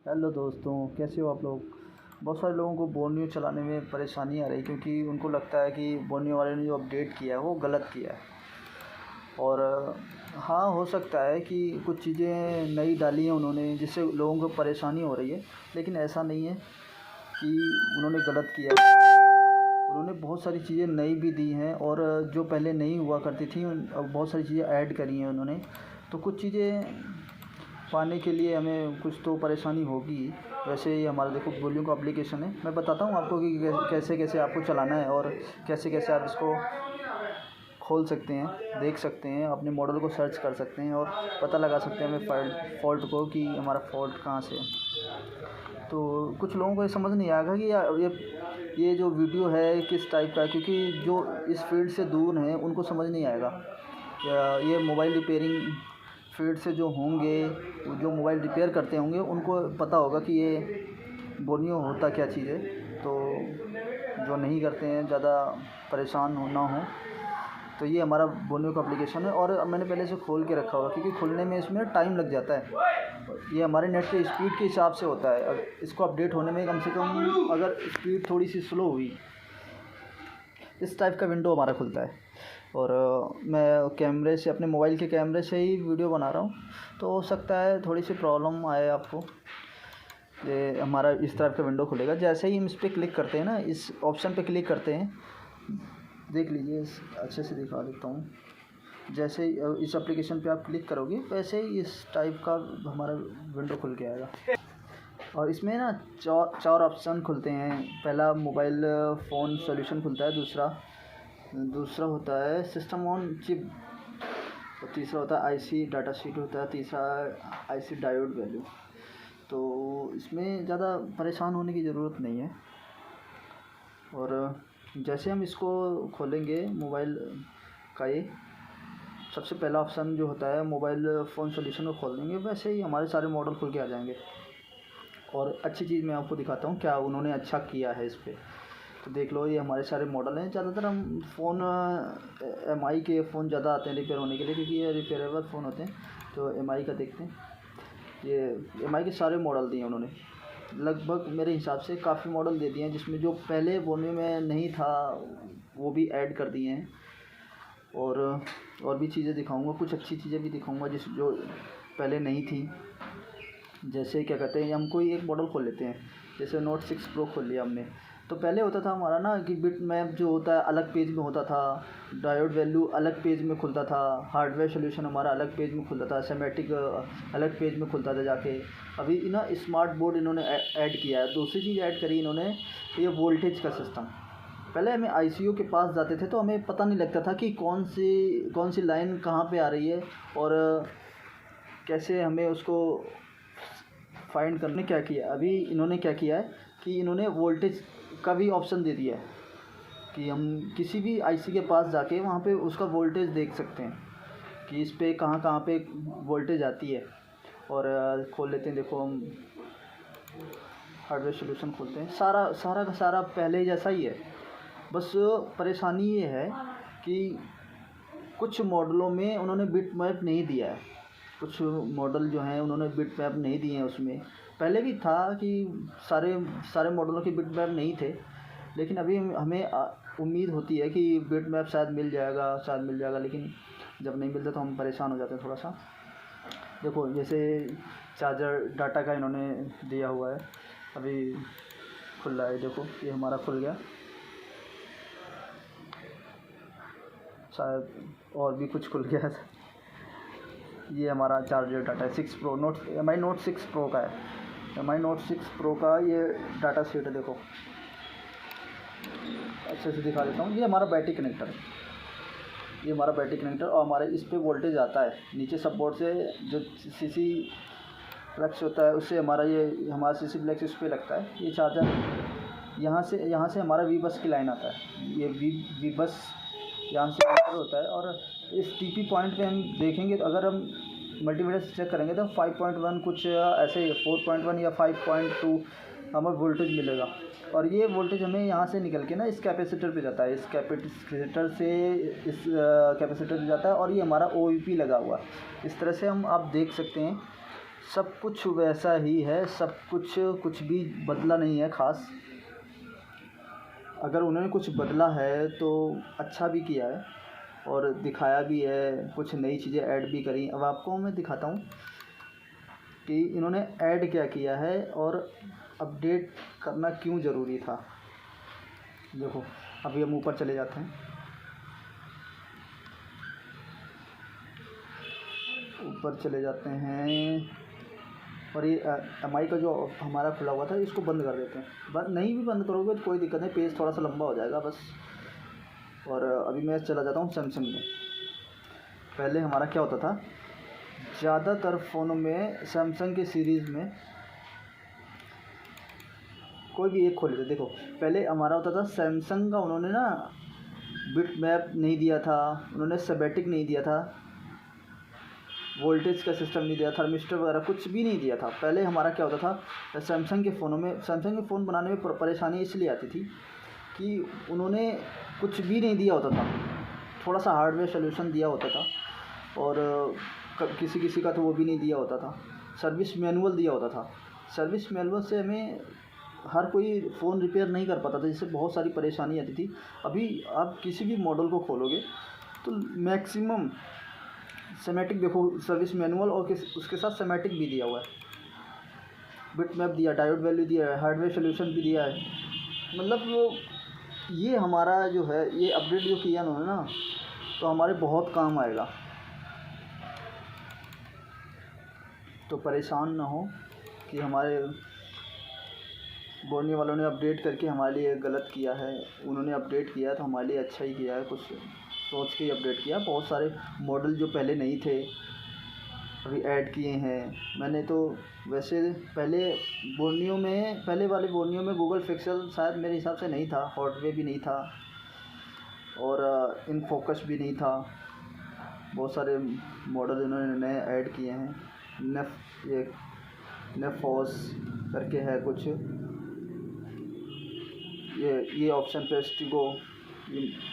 Hello दोस्तों, कैसे हो आप लोग। बहुत सारे लोगों को बोर्नियो चलाने में परेशानी आ रही क्योंकि उनको लगता है कि बोर्नियो वाले ने जो अपडेट किया है वो गलत किया है। और हाँ, हो सकता है कि कुछ चीज़ें नई डाली हैं उन्होंने जिससे लोगों को परेशानी हो रही है, लेकिन ऐसा नहीं है कि उन्होंने गलत किया है। उन्होंने बहुत सारी चीज़ें नई भी दी हैं और जो पहले नहीं हुआ करती थी अब बहुत सारी चीज़ें ऐड करी हैं उन्होंने। तो कुछ चीज़ें पाने के लिए हमें कुछ तो परेशानी होगी। वैसे ये हमारा देखो वॉल्यूम का एप्लीकेशन है, मैं बताता हूँ आपको कि कैसे कैसे आपको चलाना है और कैसे कैसे आप इसको खोल सकते हैं, देख सकते हैं, अपने मॉडल को सर्च कर सकते हैं और पता लगा सकते हैं हमें फ़ॉल्ट को कि हमारा फ़ॉल्ट कहाँ से है। तो कुछ लोगों को ये समझ नहीं आएगा कि ये जो वीडियो है किस टाइप का है, क्योंकि जो इस फील्ड से दूर हैं उनको समझ नहीं आएगा। ये मोबाइल रिपेयरिंग फील्ड से जो होंगे, जो मोबाइल रिपेयर करते होंगे, उनको पता होगा कि ये बोर्नियो होता क्या चीज़ है। तो जो नहीं करते हैं, ज़्यादा परेशान ना हो, तो ये हमारा बोर्नियो का एप्लीकेशन है और मैंने पहले से खोल के रखा हुआ क्योंकि खोलने में इसमें टाइम लग जाता है। ये हमारे नेट के स्पीड के हिसाब से होता है। इसको अपडेट होने में कम से कम अगर स्पीड थोड़ी सी स्लो हुई, इस टाइप का विंडो हमारा खुलता है। और मैं कैमरे से, अपने मोबाइल के कैमरे से ही वीडियो बना रहा हूँ, तो हो सकता है थोड़ी सी प्रॉब्लम आए आपको। ये हमारा इस तरह का विंडो खुलेगा। जैसे ही हम इस पर क्लिक करते हैं ना, इस ऑप्शन पे क्लिक करते हैं, देख लीजिए अच्छे से दिखा देता हूँ। जैसे ही इस एप्लीकेशन पे आप क्लिक करोगे वैसे ही इस टाइप का हमारा विंडो खुल के आएगा। और इसमें ना चार ऑप्शन खुलते हैं। पहला मोबाइल फ़ोन सॉल्यूशन खुलता है, दूसरा होता है सिस्टम ऑन चिप, और तीसरा होता है आईसी डाटा शीट होता है, तीसरा आईसी डायोड वैल्यू। तो इसमें ज़्यादा परेशान होने की ज़रूरत नहीं है। और जैसे हम इसको खोलेंगे मोबाइल का, ये सबसे पहला ऑप्शन जो होता है मोबाइल फ़ोन सॉल्यूशन को खोल देंगे, वैसे ही हमारे सारे मॉडल खुल के आ जाएंगे। और अच्छी चीज़ मैं आपको दिखाता हूँ क्या उन्होंने अच्छा किया है इस पर। तो देख लो, ये हमारे सारे मॉडल हैं। ज़्यादातर हम फ़ोन एमआई के फ़ोन ज़्यादा आते हैं रिपेयर होने के लिए, क्योंकि ये रिपेयरेबल फ़ोन होते हैं। तो एमआई का देखते हैं। ये एमआई के सारे मॉडल दिए उन्होंने, लगभग मेरे हिसाब से काफ़ी मॉडल दे दिए हैं, जिसमें जो पहले बोर्नियो में नहीं था वो भी ऐड कर दिए हैं। और भी चीज़ें दिखाऊंगा, कुछ अच्छी चीज़ें भी दिखाऊंगा जो पहले नहीं थी। जैसे क्या कहते हैं, हम कोई एक मॉडल खोल लेते हैं, जैसे नोट 6 प्रो खोल लिया हमने। तो पहले होता था हमारा ना कि बिट मैप जो होता है अलग पेज में होता था, डायोड वैल्यू अलग पेज में खुलता था, हार्डवेयर सॉल्यूशन हमारा अलग पेज में खुलता था, सेमेटिक अलग पेज में खुलता था जाके। अभी ना स्मार्ट बोर्ड इन्होंने ऐड किया है। दूसरी चीज़ ऐड करी इन्होंने, ये वोल्टेज का सिस्टम। पहले हमें आईसीयू के पास जाते थे तो हमें पता नहीं लगता था कि कौन सी लाइन कहाँ पे आ रही है और कैसे हमें उसको फाइंड करने। क्या किया अभी इन्होंने, क्या किया है कि इन्होंने वोल्टेज का भी ऑप्शन दे दिया है कि हम किसी भी आईसी के पास जाके वहाँ पे उसका वोल्टेज देख सकते हैं कि इस पे कहाँ पे वोल्टेज आती है। और खोल लेते हैं, देखो हम हार्डवेयर सॉल्यूशन खोलते हैं। सारा का सारा पहले जैसा ही है, बस परेशानी ये है कि कुछ मॉडलों में उन्होंने बिट मैप नहीं दिया है। कुछ मॉडल जो हैं उन्होंने बिट मैप नहीं दिए हैं उसमें। पहले भी था कि सारे मॉडलों के बिट मैप नहीं थे, लेकिन अभी हमें उम्मीद होती है कि बिट मैप शायद मिल जाएगा, लेकिन जब नहीं मिलता तो हम परेशान हो जाते हैं थोड़ा सा। देखो, जैसे चार्जर डाटा का इन्होंने दिया हुआ है, अभी खुल रहा है, देखो ये हमारा खुल गया। शायद और भी कुछ खुल गया है। ये हमारा चार्जर डाटा है 6 प्रो एमआई नोट 6 प्रो का है। एमआई नोट 6 प्रो का ये डाटा शीट है, देखो अच्छे से दिखा देता हूँ। ये हमारा बैटरी कनेक्टर है, और हमारे इस पे वोल्टेज आता है नीचे सब बोर्ड से, जो सीसी फ्लेक्स होता है उससे हमारा सीसी फ्लेक्स इस पर लगता है। ये चार्जर यहाँ से हमारा वी बस की लाइन आता है। ये वी बस यहाँ से एंटर होता है, और इस टीपी पॉइंट पे हम देखेंगे तो अगर हम मल्टीमीटर से चेक करेंगे तो 5.1 कुछ ऐसे 4.1 या 5.2 हमें वोल्टेज मिलेगा। और ये वोल्टेज हमें यहाँ से निकल के ना इस कैपेसिटर पे जाता है, इस कैपेसिटर से इस कैपेसिटर पे जाता है, और ये हमारा OEP लगा हुआ है। इस तरह से आप देख सकते हैं सब कुछ वैसा ही है, सब कुछ भी बदला नहीं है ख़ास। अगर उन्होंने कुछ बदला है तो अच्छा भी किया है और दिखाया भी है, कुछ नई चीज़ें ऐड भी करी। अब आपको मैं दिखाता हूँ कि इन्होंने ऐड क्या किया है और अपडेट करना क्यों ज़रूरी था। देखो अभी हम ऊपर चले जाते हैं, ऊपर चले जाते हैं और ये MI का जो हमारा खुला हुआ था इसको बंद कर देते हैं। बंद नहीं भी बंद करोगे तो कोई दिक्कत नहीं, पेज थोड़ा सा लंबा हो जाएगा बस। और अभी मैं चला जाता हूँ सैमसंग में। पहले हमारा क्या होता था, ज़्यादातर फ़ोनों में सैमसंग के सीरीज़ में कोई भी एक खोल लेते। देखो पहले हमारा होता था सैमसंग का, उन्होंने ना बिट मैप नहीं दिया था, उन्होंने सेबेटिक नहीं दिया था, वोल्टेज का सिस्टम नहीं दिया, थर्मिस्टर वगैरह कुछ भी नहीं दिया था। पहले हमारा क्या होता था, सैमसंग के फ़ोनों में, सैमसंग के फ़ोन बनाने में परेशानी इसलिए आती थी कि उन्होंने कुछ भी नहीं दिया होता था, थोड़ा सा हार्डवेयर सोल्यूशन दिया होता था और किसी किसी का तो वो भी नहीं दिया होता था। सर्विस मैनुअल दिया होता था, सर्विस मैनुअल से हमें हर कोई फ़ोन रिपेयर नहीं कर पाता था, जिससे बहुत सारी परेशानी आती थी। अभी आप किसी भी मॉडल को खोलोगे तो मैक्सिमम सेमेटिक, देखो सर्विस मैनुअल और उसके साथ सेमेटिक भी दिया हुआ है, बिट मैप दिया, डायोड वैल्यू दिया है, हार्डवेयर सोल्यूशन भी दिया है। मतलब वो ये हमारा जो है ये अपडेट जो किया उन्होंने ना, तो हमारे बहुत काम आएगा। तो परेशान ना हो कि हमारे बोलने वालों ने अपडेट करके हमारे लिए गलत किया है। उन्होंने अपडेट किया तो हमारे लिए अच्छा ही किया है, कुछ सोच के ही अपडेट किया। बहुत सारे मॉडल जो पहले नहीं थे अभी ऐड किए हैं मैंने। तो वैसे पहले बोर्नियो में, पहले वाले बोर्नियो में गूगल पिक्सल शायद मेरे हिसाब से नहीं था, हॉटवे भी नहीं था और इन फोकस भी नहीं था। बहुत सारे मॉडल इन्होंने नए ऐड किए हैं। नेफोस करके है कुछ, ये ऑप्शन पे स्टिगो,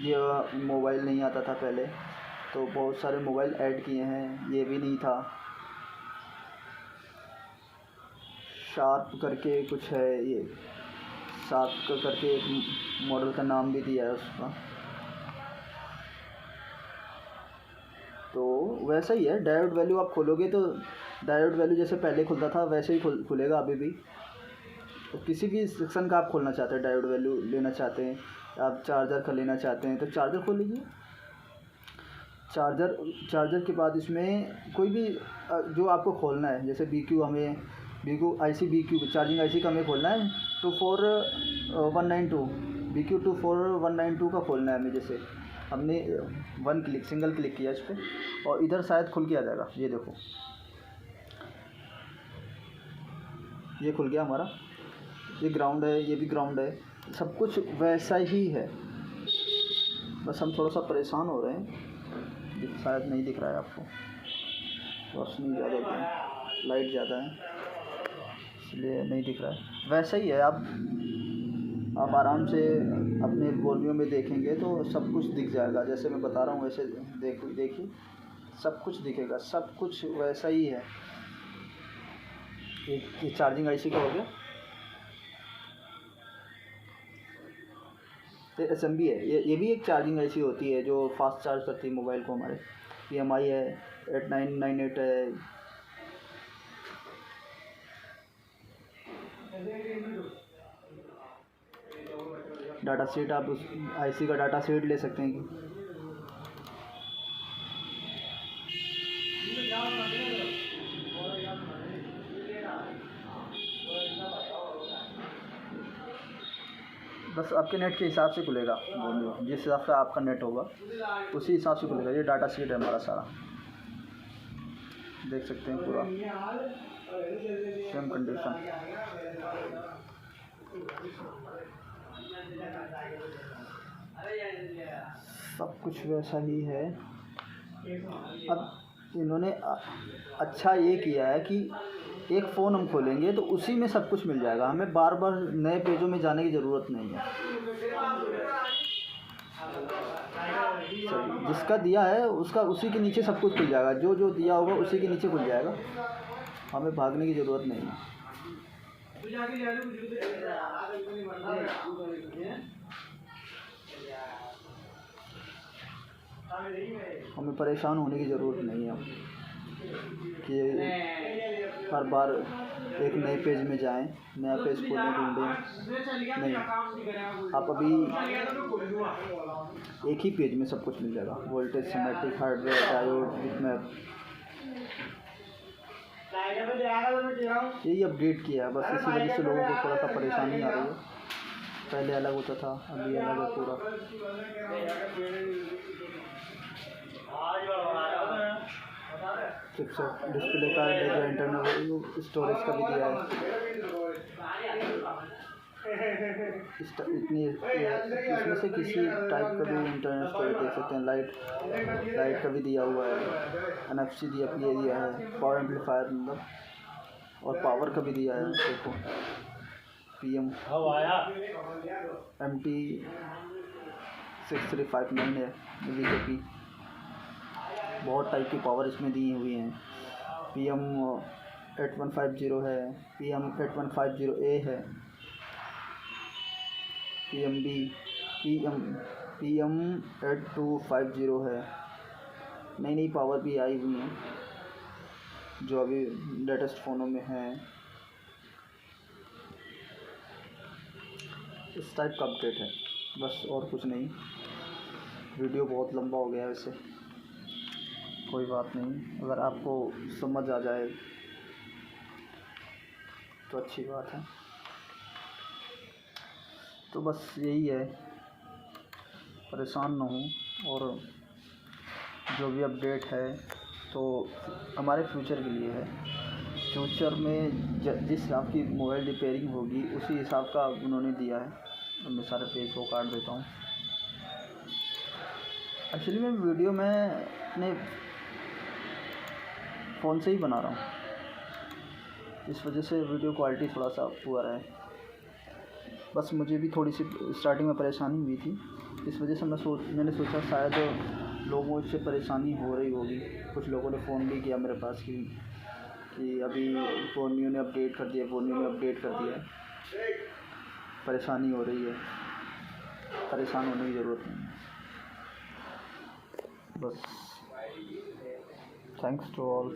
ये मोबाइल नहीं आता था पहले, तो बहुत सारे मोबाइल ऐड किए हैं, ये भी नहीं था। शार्प करके कुछ है, ये शार्प करके एक मॉडल का नाम भी दिया है उसका। तो वैसा ही है, डायोड वैल्यू आप खोलोगे तो डायोड वैल्यू जैसे पहले खुलता था वैसे ही खुलेगा अभी भी। तो किसी भी सेक्शन का आप खोलना चाहते हैं, डायोड वैल्यू लेना चाहते हैं, आप चार्जर का लेना चाहते हैं तो चार्जर खोल लीजिए। चार्जर के बाद इसमें कोई भी जो आपको खोलना है, जैसे BQ, हमें BQ चार्जिंग IC का हमें खोलना है 24192, BQ 24192 का खोलना है हमें। जैसे हमने सिंगल क्लिक किया इस पर और इधर शायद खुल के आ जाएगा। ये देखो ये खुल गया हमारा, ये ग्राउंड है, ये भी ग्राउंड है, सब कुछ वैसा ही है। बस हम थोड़ा सा परेशान हो रहे हैं, शायद नहीं दिख रहा है आपको, रोशनी ज़्यादा है, लाइट ज़्यादा है इसलिए नहीं दिख रहा है। वैसा ही है, आप आराम से अपने बोर्नियो में देखेंगे तो सब कुछ दिख जाएगा। जैसे मैं बता रहा हूँ वैसे देखिए सब कुछ दिखेगा, सब कुछ वैसा ही है। ये चार्जिंग IC का हो गया, ये SMB है, ये भी एक चार्जिंग IC होती है जो फास्ट चार्ज करती है मोबाइल को हमारे। PMI है, 8998 है। डाटा शीट, आप उस IC का डाटा शीट ले सकते हैं कि बस आपके नेट के हिसाब से खुलेगा, जिस हिसाब से आपका नेट होगा उसी हिसाब से खुलेगा। ये डाटा शीट है हमारा सारा, देख सकते हैं पूरा सेम कंडीशन। सब कुछ वैसा ही है। अब इन्होंने अच्छा ये किया है कि एक फ़ोन हम खोलेंगे तो उसी में सब कुछ मिल जाएगा, हमें बार बार नए पेजों में जाने की ज़रूरत नहीं है। जिसका दिया है उसका उसी के नीचे सब कुछ खुल जाएगा, जो दिया होगा उसी के नीचे खुल जाएगा। हमें भागने की ज़रूरत नहीं है। हमें परेशान होने की ज़रूरत नहीं है कि हर बार एक नए पेज में जाएं, नया पेज खोलने ढूंढें। नहीं, आप अभी एक ही पेज में सब कुछ मिल जाएगा। Voltage, schematic, hardware, diode, bitmap, यही अपडेट किया है। बस इसी वजह से लोगों को थोड़ा सा परेशानी आ रही है। पहले अलग होता था, अभी अलग है पूरा। चिपसेट, डिस्प्ले का डेटा, इंटरनल स्टोरेज का भी दिया है। इसमें से किसी टाइप का भी इंटरनल स्टोरेज देख सकते हैं। लाइट का भी दिया हुआ है। NFC दिया है, पावर एम्पलीफायर मतलब, और पावर का भी दिया है। देखो PM MT 6359 है, BJP। बहुत टाइप की पावर इसमें दी हुई हैं। PM 8150 है, PM 8150A है, PM 8250 है। नई नई पावर भी आई हुई हैं जो अभी लेटेस्ट फ़ोनों में हैं। इस टाइप का अपडेट है बस, और कुछ नहीं। वीडियो बहुत लंबा हो गया वैसे, कोई बात नहीं। अगर आपको समझ आ जाए तो अच्छी बात है। तो बस यही है, परेशान ना हो। और जो भी अपडेट है तो हमारे फ्यूचर के लिए है। फ्यूचर में जिस हिसाब की मोबाइल रिपेयरिंग होगी उसी हिसाब का उन्होंने दिया है। अब मैं सारे पेज को काट देता हूँ। एक्चुअली मैं वीडियो में अपने फ़ोन से ही बना रहा हूँ, इस वजह से वीडियो क्वालिटी थोड़ा सा पुअर है। बस मुझे भी थोड़ी सी स्टार्टिंग में परेशानी हुई थी, इस वजह से मैंने सोचा शायद लोगों से परेशानी हो रही होगी। कुछ लोगों ने फ़ोन भी किया मेरे पास कि अभी बोर्नियो ने अपडेट कर दिया, परेशानी हो रही है। परेशान होने की ज़रूरत नहीं है। बस थैंक्स टू ऑल।